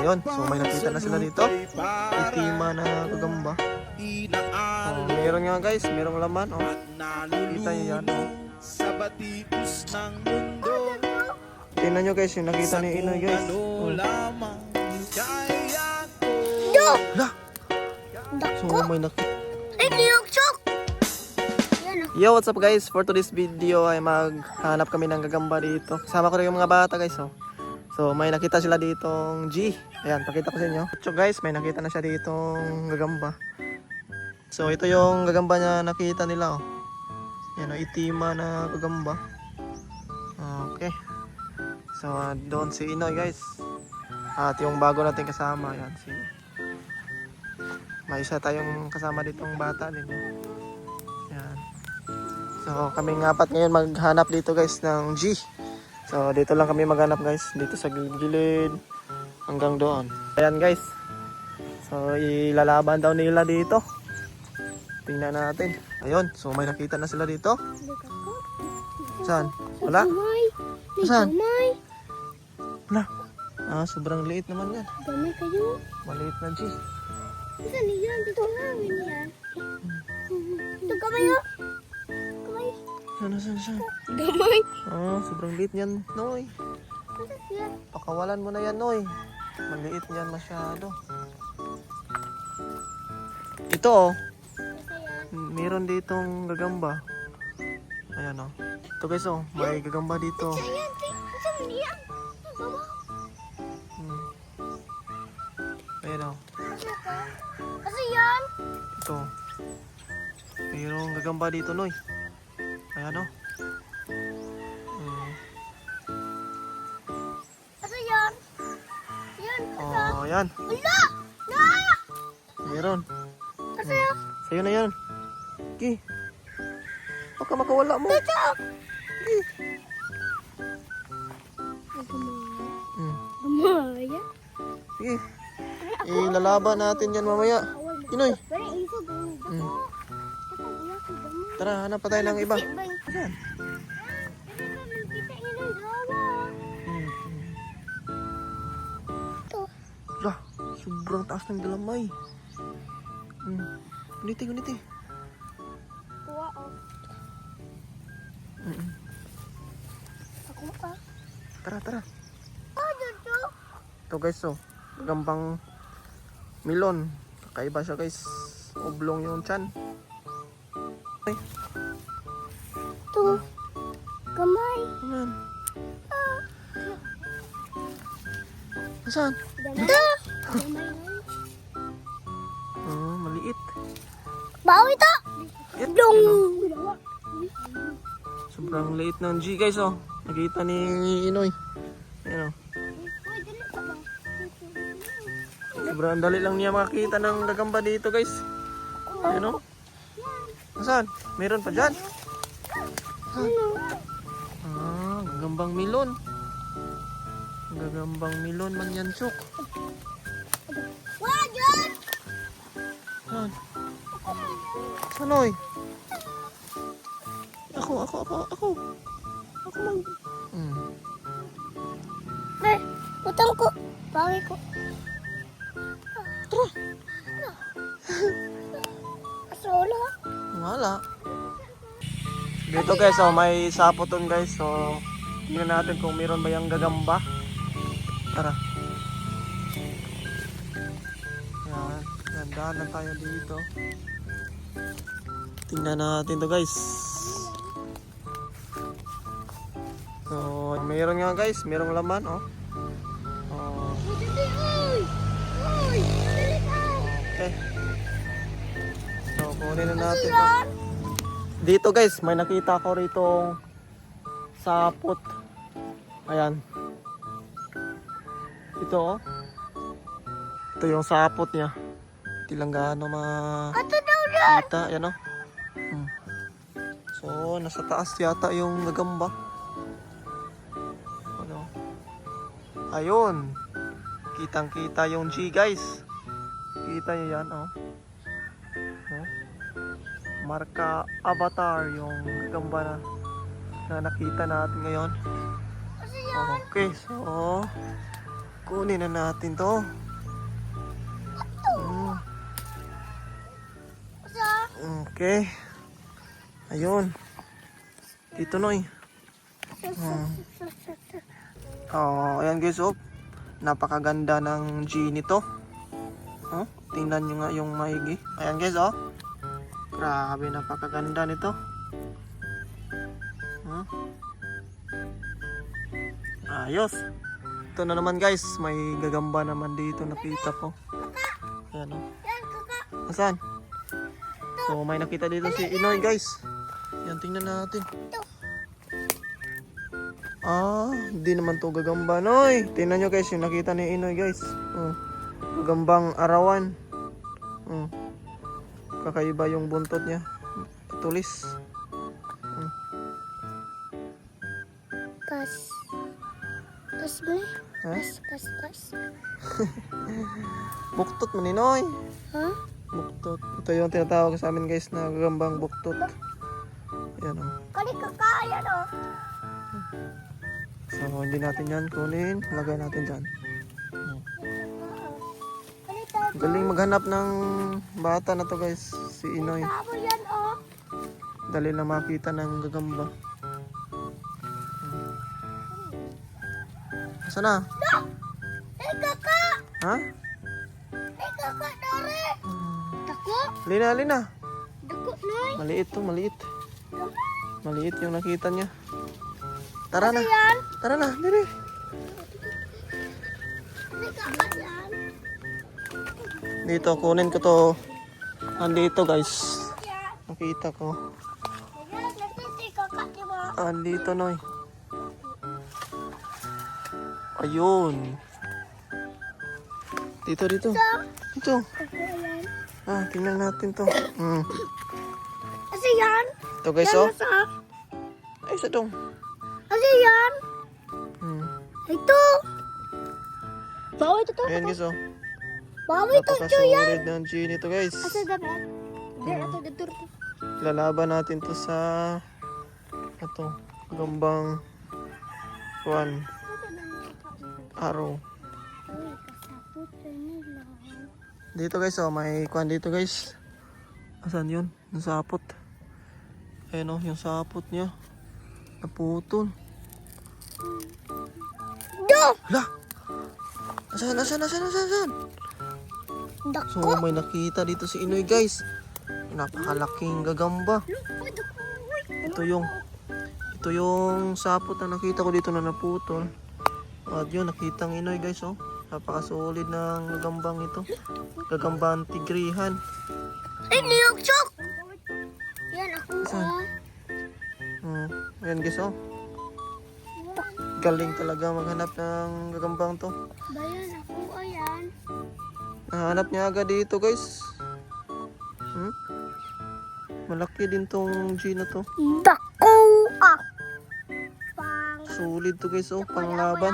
Ayun, so may nakita na sila dito. Itima na gagamba. Meron nga guys, merong laman. Kita nyo yan. Tingnan nyo guys, yung nakita ni Inoy guys. Lah! So may nakita. Yo, what's up guys? For today's video ay maghanap kami ng gagamba dito. Kasama ko rin yung mga bata guys. So may nakita sila ditong G. Ayan, pakita ko sa inyo. So guys, may nakita na siya ditong gagamba. So ito yung gagamba niya nakita nila. Yan, itima na gagamba. Okay. So doon si Inoy guys. At yung bago natin kasama, yan si. May isa tayong kasama ditong bata din. Yan. So kaming apat ngayon maghanap dito guys ng G. So dito lang kami maghanap guys, dito sa gilid hanggang doon. Ayan guys. So ilalaban daw nila dito. Tingnan natin. Ayun, so may nakita na sila dito. Saan? Wala? Saan? Wala. Sobrang liit naman yan. Gamay kayo. Maliit na G. Saan yan? Dito lang yan. Ito kamay oh. Kamay. Saan? Gamay. Sobrang liit yan, Noy. Saan yan? Pakawalan mo na yan, Noy. Maliit yan masyado. Ito meron ditong gagamba. Ayan Ito guys may gagamba dito. Saan yan? Ayan Kasi yan? Ito. Mayroong gagamba dito, Noy. Ayan Kasi yan? Yan. Ayan. Wala! Mayroon. Kasi yan? Sa'yo na yan. Okay. Baka makawala mo. Ito! Okay. Gamay. Sige. Ilalaban natin yan mamaya. Inoy. Tara, hanap pa tayo ng iba. Ayan. Lah, sobrang taas ng galamay. Guniti. Ako pa. Tara. Dito. Ito guys gagambang milon. Kakaiba siya guys. Oblong yung tiyan. Ito. Gamay. Ayan. Nasaan? Ito. Maliit. Bawi ito. Dong. Sobrang liit ng G guys Nakita ni Inoy. Ayan Sobrang dali lang niya makita ng gagamba dito guys. Ayan Nasaan? Meron pa dyan. Gagambang milon. Gagambang milon man yan, Chok. Wajan. Saan? Sanoy? Ako mag... Utang ko. Bawi ko. Tara. Asola. Wala. Dito guys, may sapoton guys. So, tingnan natin kung meron ba yung gagamba. Tara. Yan. Gandaan lang tayo dito. Tingnan natin to guys. So, meron nga guys. Merong laman Okay. So, kunin na natin to. Dito guys, may nakita ko rito sapot. Ayan. Ito Ito yung sapot niya. Hindi lang gaano makita. Ayan So, nasa taas yata yung gagamba. Ayun. Kitang-kita yung G guys. Kita nyo yan Marka Avatar yung gagamba na nakita natin ngayon. Okay, so Kunin na natin to. Asa? Okay. Ayun. Dito, Noy. Oh, ayan guys, oh. Napakaganda ng G nito. Oh, tingnan nyo nga yung maigi. Ayan guys, oh. Grabe, napakaganda nito. Ayos. Ito na naman guys, may gagamba naman dito nakita ko. Ayan, oh. Yan, kaka. Asan? So, may nakita dito si Inoy guys. Yan, tingnan natin. Ah, hindi naman to gagamba, Noy. Tingnan nyo guys, yung nakita ni Inoy guys. Oh, gagambang arawan. Oh, kakaiba yung buntot niya. Tulis. Kas. Kas ba? Ha? Kas. Buktot man ni Noy. Ha? Buktot. Ito yung tinatawag sa amin guys na gagambang buktot. Yan, oh. Kali kaka, yan o. So, hindi natin yan kunin. Lagay natin dyan. Kali tabo. Galing maghanap ng bata na to guys. Si Inoy. Tabo yan o. Dali lang makita ng gagamba. Asa na? Eh kaka. Ha? Eh kaka, dare. Dako. Lina, Lina. Dako, noy. Maliit to, maliit. Maliit yung nakita niya. Tara na. Yan. Tara na, dali. Eh kaka, yan. Dito, kunin ko to. Andito guys. Yan. Nakita ko. Yan, nagtiti kaka, diba? Andito, Noy. Ayun. Dito, dito. Dito. Kaka, yan. Ah, tingnan natin to. Kasi yan. Ito guys, Yan oh. nasa. Ay, isa dong. Kasi yan. Ito. Bawa ito to. Ayan guys, oh. Bawa ito to yan. Napakasulit ng G nito guys. Asa dapat? Dito, dito. Lalaban natin to sa ito, gambang kuwan, araw. Dito guys, oh, may kuwan dito guys. Asan yun? Yung sapot. Ayan, oh, yung sapot niya. Naputol. Do! Hala! Asan? So, Dako. may nakita dito si Inoy guys. Napakalaking gagamba. Ito yung sapot na nakita ko dito na naputol. At yun, nakita ng Inoy guys, oh. Napakasolid ng gagambang ito. Gagambang tigrihan. Ay, niyuksok! Yan ako, Saan? Ayan guys, oh. Galing talaga maghanap ng gagambang to. Bayan ako, ayan. Nahanap niya agad dito guys. Malaki din tong G na to. Dako! Ah! Pang... Solid to guys, oh. Panglaban.